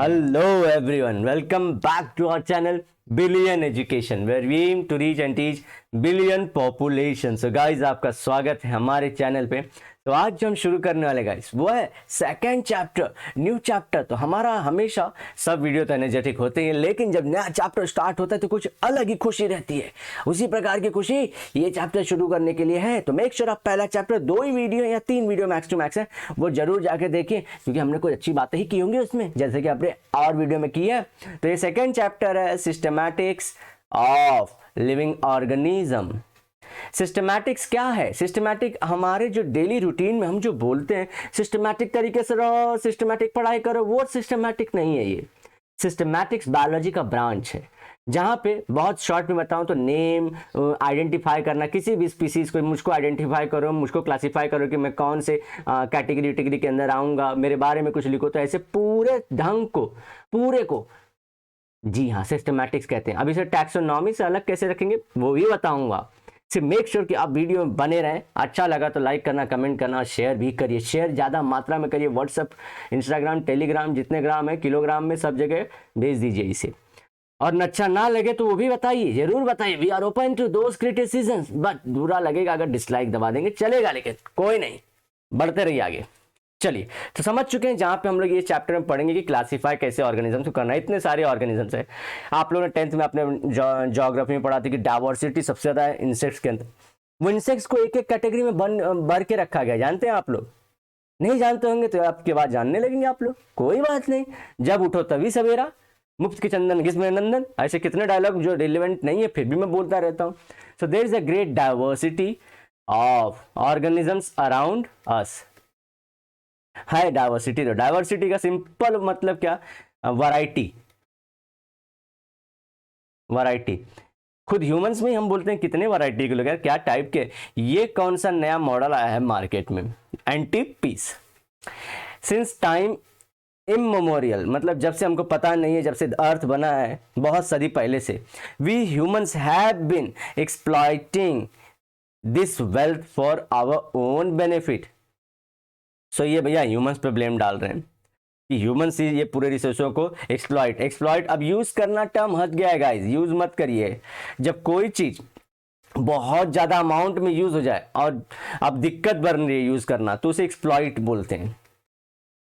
Hello everyone, welcome back to our channel Billion Education where we aim to reach and teach billion population. So guys, आपका स्वागत है हमारे channel पे। तो आज जो हम शुरू करने वाले गाइस वो है सेकंड चैप्टर, न्यू चैप्टर। तो हमारा हमेशा सब वीडियो तो एनर्जेटिक होते हैं, लेकिन जब नया चैप्टर स्टार्ट होता है तो कुछ अलग ही खुशी रहती है। उसी प्रकार की खुशी ये चैप्टर शुरू करने के लिए है। तो मेक श्योर आप पहला चैप्टर 2 ही वीडियो या 3 वीडियो मैक्स टू मैक्स है वो जरूर जाके देखिए, क्योंकि हमने कुछ अच्छी बातें ही की होंगी उसमें, जैसे कि आपने और वीडियो में की है। तो ये सेकेंड चैप्टर है systematics of living organism. Systematics क्या है? सिस्टमैटिक हमारे जो डेली रूटीन में हम जो बोलते हैं सिस्टमैटिक तरीके से रहो, सिस्टमैटिक पढ़ाई करो, वो सिस्टमैटिक नहीं है। ये सिस्टमैटिक्स बायोलॉजी का ब्रांच है, जहाँ पे बहुत शॉर्ट में बताऊं तो नेम आइडेंटिफाई करना, किसी भी स्पीसीज को मुझको आइडेंटिफाई करो, मुझको क्लासिफाई करो कि मैं कौन से कैटेगरी के अंदर आऊँगा, मेरे बारे में कुछ लिखो। तो ऐसे पूरे ढंग को, पूरे को, जी हाँ, सिस्टमैटिक्स कहते हैं। अब इसे टैक्सोनॉमी से अलग कैसे रखेंगे वो भी बताऊंगा। सिर्फ मेक श्योर कि आप वीडियो में बने रहें। अच्छा लगा तो लाइक करना, कमेंट करना, शेयर भी करिए। शेयर ज़्यादा मात्रा में करिए, व्हाट्सअप, इंस्टाग्राम, टेलीग्राम, जितने ग्राम है, किलोग्राम में, सब जगह भेज दीजिए इसे। और अच्छा ना लगे तो वो भी बताइए, जरूर बताइए। We are open to those criticisms, but बुरा लगेगा अगर डिसलाइक दबा देंगे चलेगा, लेकिन कोई नहीं, बढ़ते रहिए आगे। चलिए, तो समझ चुके हैं जहाँ पे हम लोग ये चैप्टर में पढ़ेंगे कि क्लासिफाई कैसे ऑर्गेनिज्म को करना है। इतने सारे ऑर्गेनिजम्स है। आप लोगों ने 10th में अपने ज्योग्राफी में पढ़ा था कि डाइवर्सिटी सबसे ज़्यादा है इंसेक्ट्स के अंदर। वो इंसेक्ट्स को एक एक कैटेगरी में भर के रखा गया, जानते हैं आप लोग? नहीं जानते होंगे तो आपके बाद जानने लगेंगे आप लोग, कोई बात नहीं। जब उठो तभी सवेरा, मुफ्त के चंदन घिस में नंदन, ऐसे कितने डायलॉग जो रिलेवेंट नहीं है फिर भी मैं बोलता रहता हूँ। So there is a great diversity of organisms around us. है डाइवर्सिटी। तो डाइवर्सिटी का सिंपल मतलब क्या? वैरायटी। वैरायटी खुद ह्यूमंस में हम बोलते हैं कितने वैरायटी के लोग हैं, क्या टाइप के। ये कौन सा नया मॉडल आया है मार्केट में? Anti piece. Since time immemorial, मतलब जब से हमको पता नहीं है, जब से अर्थ बना है बहुत सदी पहले से, we humans have been exploiting this wealth for our own benefit. So ये भैया ह्यूमंस पे ब्लेम डाल रहे हैं कि ह्यूमंस ही ये पूरे रिसोर्सों को एक्सप्लॉइट। अब यूज करना टर्म हट गया है गाइस, यूज मत करिए। जब कोई चीज बहुत ज्यादा अमाउंट में यूज हो जाए और अब दिक्कत बन रही है यूज करना, तो उसे एक्सप्लॉइट बोलते हैं।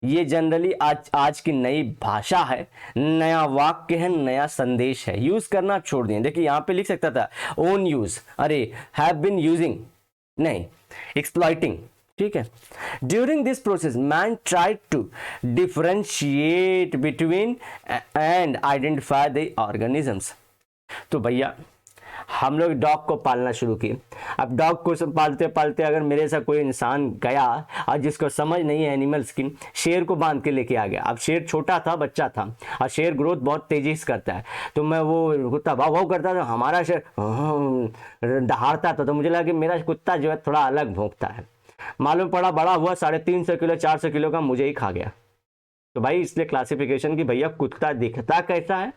ये जनरली आज की नई भाषा है, नया वाक्य है, नया संदेश है। यूज करना छोड़ दिए। देखिए यहाँ पे लिख सकता था ओन यूज, अरे हैव बीन यूजिंग, नहीं, एक्सप्लॉइटिंग। ठीक है। During this process man tried to differentiate between and identify the organisms. तो भैया हम लोग डॉग को पालना शुरू किए। अब डॉग को पालते पालते अगर मेरे साथ कोई इंसान गया और जिसको समझ नहीं है एनिमल्स की, शेर को बांध के लेके आ गया। अब शेर छोटा था, बच्चा था, और शेर ग्रोथ बहुत तेजी से करता है। तो मैं वो कुत्ता भाव भाव करता था, हमारा शेर दहाड़ता था। तो मुझे लगा कि मेरा कुत्ता जो है थोड़ा अलग भौंकता है। मालूम पड़ा बड़ा हुआ 350 किलो 400 किलो का मुझे ही खा गया। तो भाई इसलिए क्लासिफिकेशन की भैया कुत्ता दिखता कैसा है,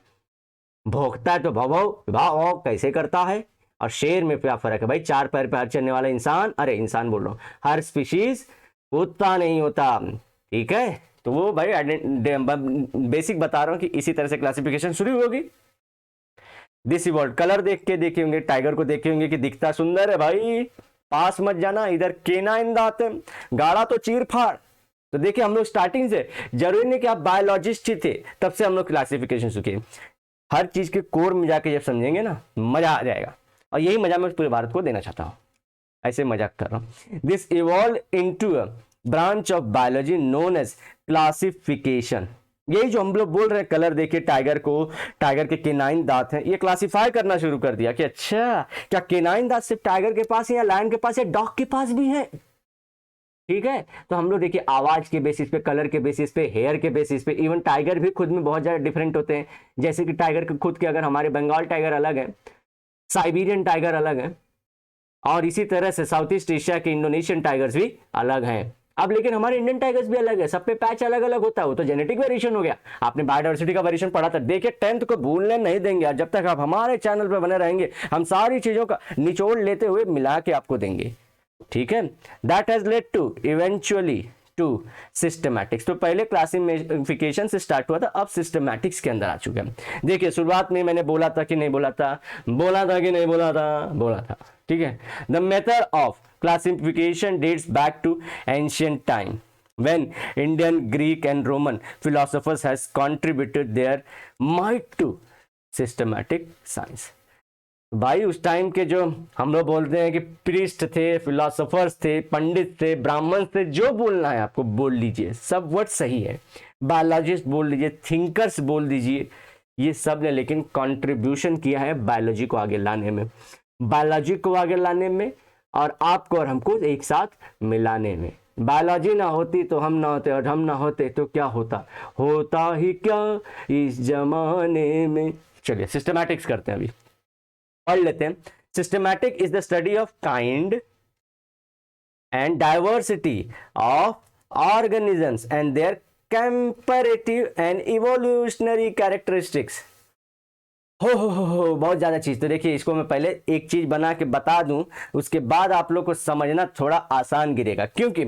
भौंकता है तो भाव भाव कैसे करता है, और शेर में क्या फर्क है भाई? 4 पैर पे हर चलने वाला इंसान, अरे इंसान बोल रहा हूँ, हर स्पीशीज कुत्ता नहीं होता। ठीक है, तो वो भाई बेसिक बता रहा हूँ कि इसी तरह से क्लासिफिकेशन शुरू होगी। This evolve. कलर देख के देखे होंगे, टाइगर को देखे होंगे कि दिखता सुंदर है भाई, पास मत जाना, इधर केनाइन दांत है, गाड़ा तो चीर फाड़। तो देखिए हम लोग स्टार्टिंग से, जरूरी नहीं कि आप बायोलॉजिस्ट ही थे तब से हम लोग क्लासिफिकेशन सीखे। हर चीज के कोर में जाके जब समझेंगे ना, मजा आ जाएगा। और यही मजा मैं पूरे भारत को देना चाहता हूँ, ऐसे मजाक कर रहा हूँ। This evolve into a branch of biology known as classification. यही जो हम लोग बोल रहे हैं, कलर देखिए टाइगर को, टाइगर के केनाइन दांत हैं, ये क्लासिफाई करना शुरू कर दिया कि अच्छा क्या केनाइन दांत सिर्फ टाइगर के पास है या लायन के पास या डॉग के पास भी है। ठीक है, तो हम लोग देखिए आवाज के बेसिस पे, कलर के बेसिस पे, हेयर के बेसिस पे, इवन टाइगर भी खुद में बहुत ज्यादा डिफरेंट होते हैं। जैसे कि टाइगर के खुद के, अगर हमारे बंगाल टाइगर अलग है, साइबेरियन टाइगर अलग है, और इसी तरह से साउथ ईस्ट एशिया के इंडोनेशियन टाइगर्स भी अलग हैं। अब लेकिन हमारे इंडियन टाइगर्स भी अलग है, सब पे पैच अलग अलग होता है, वो तो जेनेटिक वेरिएशन हो गया। आपने बायोडाइवर्सिटी का वेरिएशन पढ़ा था, देखिए 10th को भूलने नहीं देंगे। और जब तक आप हमारे चैनल पे बने रहेंगे, हम सारी चीजों का निचोड़ लेते हुए मिला के आपको देंगे। ठीक है, that has led to eventually to systematics. तो पहले क्लासिफिकेशन से स्टार्ट हुआ था, अब सिस्टमैटिक्स के अंदर आ चुके हैं। देखिए शुरुआत में मैंने बोला था कि नहीं बोला था, बोला था कि नहीं बोला था, बोला था, ठीक है। The method of classification dates back to ancient time when Indian, Greek and Roman philosophers has contributed their might to systematic science। भाई उस टाइम के जो हम लोग बोलते हैं कि प्रीस्ट थे, फिलोसोफर्स थे, पंडित थे, ब्राह्मण थे, जो बोलना है आपको बोल लीजिए, सब वर्ड सही है। बायोलॉजिस्ट बोल लीजिए, थिंकर्स बोल दीजिए, ये सब ने लेकिन कंट्रीब्यूशन किया है बायोलॉजी को आगे लाने में, बायोलॉजी को आगे लाने में और आपको और हमको एक साथ मिलाने में। बायोलॉजी ना होती तो हम ना होते, और हम ना होते तो क्या होता, होता ही क्या इस जमाने में। चलिए सिस्टमैटिक्स करते हैं, अभी पढ़ लेते हैं। Systematic is the study of kind and diversity of organisms and their comparative and evolutionary characteristics. हो बहुत ज्यादा चीज। तो देखिए इसको मैं पहले एक चीज बना के बता दूं, उसके बाद आप लोग को समझना थोड़ा आसान गिरेगा, क्योंकि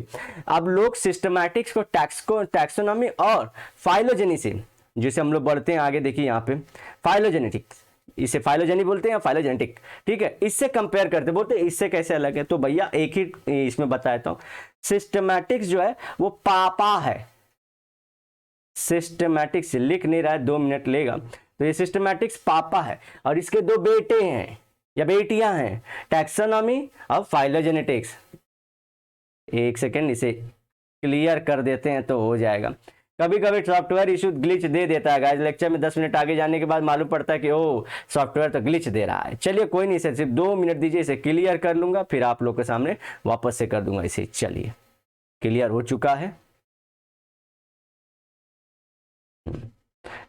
अब लोग सिस्टमैटिक्स को टैक्सोनॉमी और फाइलोजेनी से, जिसे हम लोग बढ़ते हैं आगे, देखिए यहाँ पे फाइलोजेनेटिक्स, इसे फाइलोजेनी बोलते हैं या फाइलोजेनेटिक, ठीक है, इससे कंपेयर करते, बोलते हैं इससे कैसे अलग है। तो भैया एक ही इसमें बताता हूं, सिस्टमैटिक्स जो है वो पापा है। सिस्टमैटिक्स लिख नहीं रहा है, 2 मिनट लेगा। तो ये सिस्टमैटिक्स पापा है और इसके 2 बेटे हैं या बेटियां हैं, टैक्सोनॉमी और फाइलोजेनेटिक्स। एक सेकेंड इसे क्लियर कर देते हैं तो हो जाएगा। कभी कभी सॉफ्टवेयर इशू ग्लिच दे देता है गाइस, लेक्चर में 10 मिनट आगे जाने के बाद मालूम पड़ता है कि ओ सॉफ्टवेयर तो ग्लिच दे रहा है। चलिए कोई नहीं, सर सिर्फ 2 मिनट दीजिए, इसे क्लियर कर लूंगा, फिर आप लोग के सामने वापस से कर दूंगा इसे। चलिए क्लियर हो चुका है।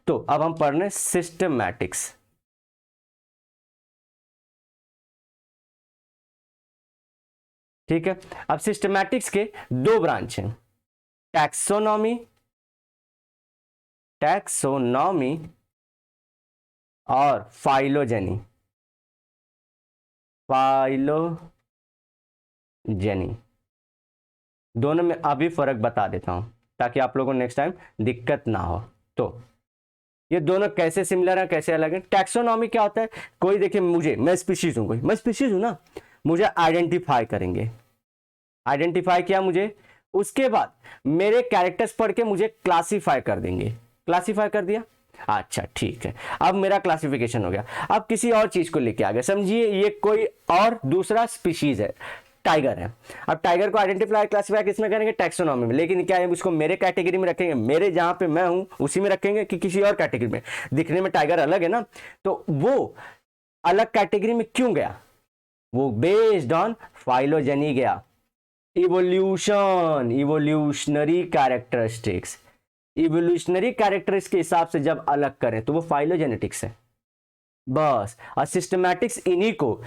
तो अब हम पढ़ रहे हैं सिस्टमैटिक्स। ठीक है, अब सिस्टमैटिक्स के 2 ब्रांच हैं, टैक्सोनॉमी और फाइलोजेनी। दोनों में अभी फर्क बता देता हूं ताकि आप लोगों को नेक्स्ट टाइम दिक्कत ना हो। तो ये दोनों कैसे सिमिलर है कैसे अलग है। टैक्सोनॉमी क्या होता है, कोई देखिए मैं स्पीशीज हूं, मैं स्पीशीज हूं ना, मुझे आइडेंटिफाई करेंगे, आइडेंटिफाई किया मुझे, उसके बाद मेरे कैरेक्टर्स पढ़ के मुझे क्लासीफाई कर देंगे, क्लासीफाई कर दिया, अच्छा ठीक है, अब मेरा क्लासिफिकेशन हो गया। अब किसी और चीज को लेके आ गया, समझिए ये कोई और दूसरा स्पीशीज है, टाइगर है। अब टाइगर को आइडेंटिफाई क्लासिफाई किसमें करेंगे, टैक्सोनॉमी में। लेकिन क्या है, उसको मेरे कैटेगरी में रखेंगे, मेरे जहां पे मैं हूं उसी में रखेंगे कि किसी और कैटेगरी में। दिखने में टाइगर अलग है ना, तो वो अलग कैटेगरी में क्यों गया, वो बेस्ड ऑन फाइलोजेनी गया। इवोल्यूशनरी कैरेक्टरिस्टिक्स, इवोल्यूशनरी कैरेक्टरिस्टिक्स के हिसाब से जब अलग करें तो वो फाइलोजेनेटिक्स है बस। और सिस्टमैटिक्स इन्हीं को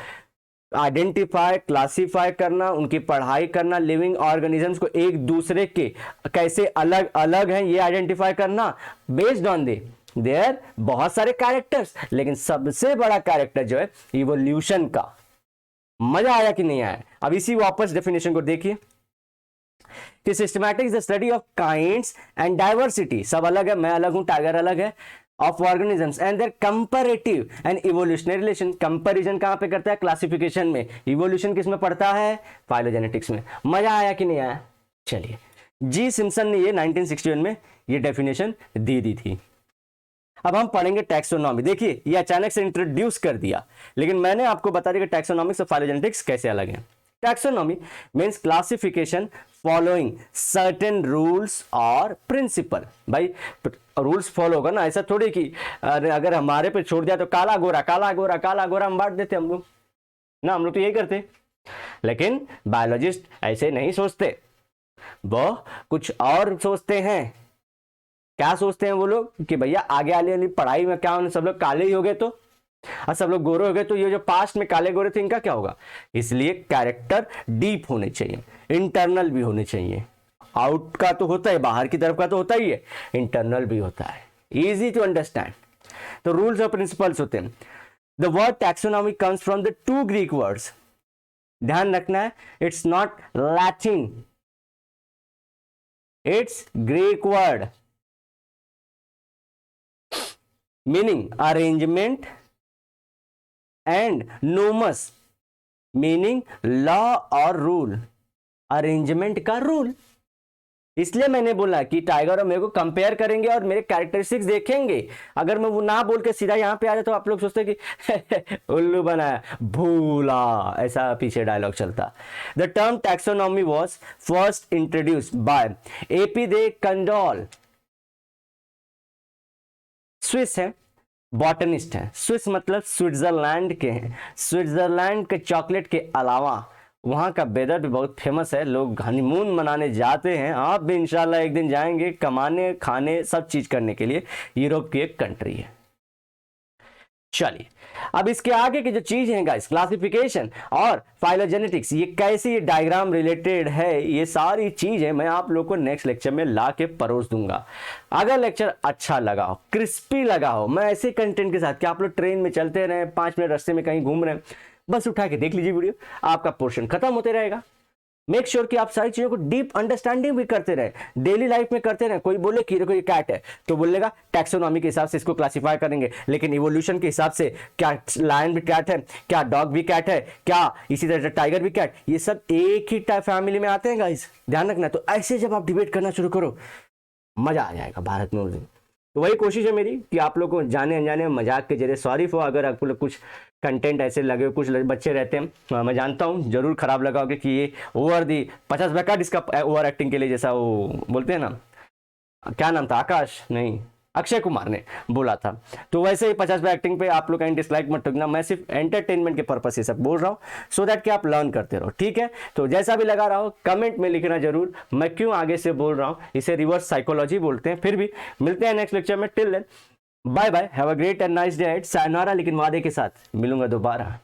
आइडेंटिफाई क्लासिफाई करना, उनकी पढ़ाई करना, लिविंग ऑर्गेनिजम्स को एक दूसरे के कैसे अलग अलग हैं ये आइडेंटिफाई करना, बेस्ड ऑन देयर बहुत सारे कैरेक्टर्स, लेकिन सबसे बड़ा कैरेक्टर जो है इवोल्यूशन का। मजा आया कि नहीं आया। अब इसी वापस डेफिनेशन को देखिए कि systematic is the study of kinds and diversity, सब अलग है, मैं अलग हूं, टाइगर अलग है, of organisms and their comparative and evolutionary relation. Comparison कहां पे करता है, क्लासिफिकेशन में। इवोल्यूशन किस में पढ़ता है, फाइलोजेनेटिक्स में। मजा आया कि नहीं आया। चलिए, जी सिम्पसन ने ये 1961 में ये डेफिनेशन दे दी थी। अब हम पढ़ेंगे टैक्सोनॉमी। देखिए ये अचानक से इंट्रोड्यूस कर दिया, लेकिन मैंने आपको बता दिया कि टैक्सोनॉमिक्स और फाइलोजेनेटिक्स कैसे अलग हैं। Taxonomy means classification following certain rules और प्रिंसिपल। भाई रूल्स फॉलो होगा ना, ऐसा थोड़ी कि अगर हमारे पे छोड़ दिया तो काला गोरा काला गोरा काला गोरा हम बांट देते हम लोग ना, हम लोग तो यही करते। लेकिन बायोलॉजिस्ट ऐसे नहीं सोचते, वो कुछ और सोचते हैं। क्या सोचते हैं वो लोग कि भैया आगे आने वाली पढ़ाई में क्या, सब लोग काले ही हो गए तो, और सब लोग गोरे हो गए तो ये जो पास्ट में काले गोरे थे इनका क्या होगा। इसलिए कैरेक्टर डीप होने चाहिए, इंटरनल भी होने चाहिए। आउट का तो होता है, बाहर की तरफ का तो होता ही है, इंटरनल भी होता है, इजी टू अंडरस्टैंड। तो रूल्स और प्रिंसिपल्स होते हैं। The word taxonomy comes from the 2 Greek words, ध्यान रखना है, it's not Latin, It's Greek word meaning arrangement and nomos meaning law और rule. अरेंजमेंट का रूल. इसलिए मैंने बोला कि टाइगर और मेरे को कंपेयर करेंगे और मेरे कैरेक्टरिस्टिक्स देखेंगे. अगर मैं वो ना बोल के सीधा यहां पे आ जाए तो आप लोग सोचते कि उल्लू बनाया, भूला, ऐसा पीछे डायलॉग चलता. The term taxonomy was first introduced by AP they condole. Swiss है, बॉटनिस्ट है. स्विस मतलब स्विट्जरलैंड के हैं. स्विट्जरलैंड के चॉकलेट के अलावा वहाँ का वेदर भी बहुत फेमस है. लोग हनीमून मनाने जाते हैं. आप भी इंशाल्लाह एक दिन जाएंगे, कमाने, खाने, सब चीज करने के लिए. यूरोप की एक कंट्री है. चलिए अब इसके आगे की जो चीज है गाइस, क्लासिफिकेशन और फाइलोजेनेटिक्स, ये कैसे ये डायग्राम रिलेटेड है, ये सारी चीजें मैं आप लोग को नेक्स्ट लेक्चर में ला के परोस दूंगा. अगर लेक्चर अच्छा लगा हो, क्रिस्पी लगा हो, मैं ऐसे कंटेंट के साथ कि आप लोग ट्रेन में चलते रहे, 5 मिनट रास्ते में कहीं घूम रहे हैं, बस उठा के देख लीजिए वीडियो, आपका पोर्शन खत्म होते रहेगा. मेक श्योर कि आप सारी चीजों को डीप अंडरस्टैंडिंग भी करते रहे, डेली लाइफ में करते रहे. कोई बोले कि देखो ये कैट है तो बोलेगा टैक्सोनॉमी के हिसाब से इसको क्लासिफाई करेंगे, लेकिन इवोल्यूशन के हिसाब से क्या लायन भी कैट है, क्या डॉग भी कैट है, क्या इसी तरह टाइगर भी कैट, ये सब एक ही फैमिली में आते हैं गाइस, ध्यान रखना. तो ऐसे जब आप डिबेट करना शुरू करो, मजा आ जाएगा भारत में उस दिन. तो वही कोशिश है मेरी कि आप लोग को जाने अनजाने में मजाक के जरिए, सॉरी फॉर अगर आपको लोग कुछ कंटेंट ऐसे लगे. कुछ बच्चे रहते हैं, मैं जानता हूँ जरूर खराब लगा होगा कि ये ओवर दी 50 बैकार्ड इसका ओवर एक्टिंग के लिए, जैसा वो बोलते हैं ना, क्या नाम था, आकाश नहीं अक्षय कुमार ने बोला था. तो वैसे ही 50 एक्टिंग पे आप लोग का डिसलाइक मत ठोकना. मैं सिर्फ एंटरटेनमेंट के पर्पज से सब बोल रहा हूँ, सो दैट कि आप लर्न करते रहो. ठीक है, तो जैसा भी लगा रहा हो कमेंट में लिखना जरूर. मैं क्यों आगे से बोल रहा हूँ, इसे रिवर्स साइकोलॉजी बोलते हैं. फिर भी मिलते हैं नेक्स्ट लेक्चर में. Till then bye bye, have a great and nice day. Sayonara, लेकिन वादे के साथ मिलूंगा दोबारा.